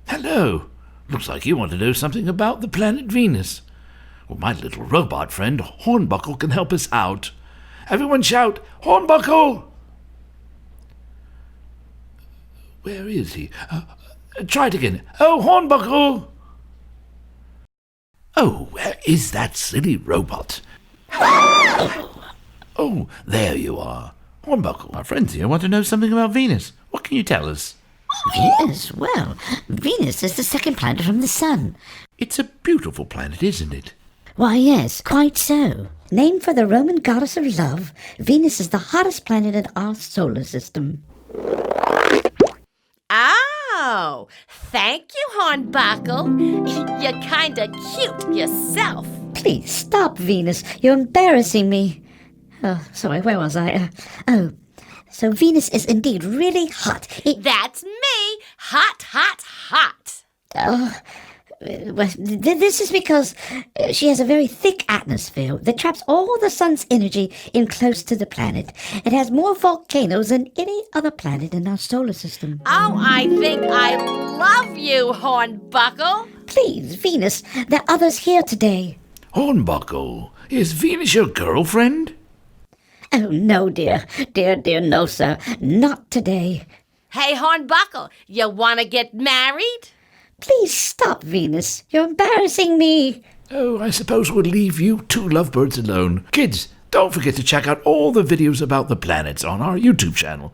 Hello. Looks like you want to know something about the planet Venus. Well, my little robot friend Hornbuckle can help us out. Everyone shout, Hornbuckle! Where is he? Try it again. Oh, Hornbuckle! Oh, where is that silly robot? Oh, there you are. Hornbuckle, our friends here want to know something about Venus. What can you tell us? Venus? Well, Venus is the second planet from the Sun. It's a beautiful planet, isn't it? Why, yes, quite so. Named for the Roman goddess of love, Venus is the hottest planet in our solar system. Oh, thank you, Hornbuckle. You're kinda cute yourself. Please stop, Venus. You're embarrassing me. Oh, sorry, where was I? So Venus is indeed really hot. That's me. Hot, hot, hot. Well, this is because she has a very thick atmosphere that traps all the sun's energy in close to the planet. It has more volcanoes than any other planet in our solar system. Oh, I think I love you, Hornbuckle. Please, Venus, there are others here today. Hornbuckle, is Venus your girlfriend? Oh, no, dear. Dear, no, sir. Not today. Hey, Hornbuckle, you want to get married? Please stop, Venus. You're embarrassing me. Oh, I suppose we'll leave you two lovebirds alone. Kids, don't forget to check out all the videos about the planets on our YouTube channel.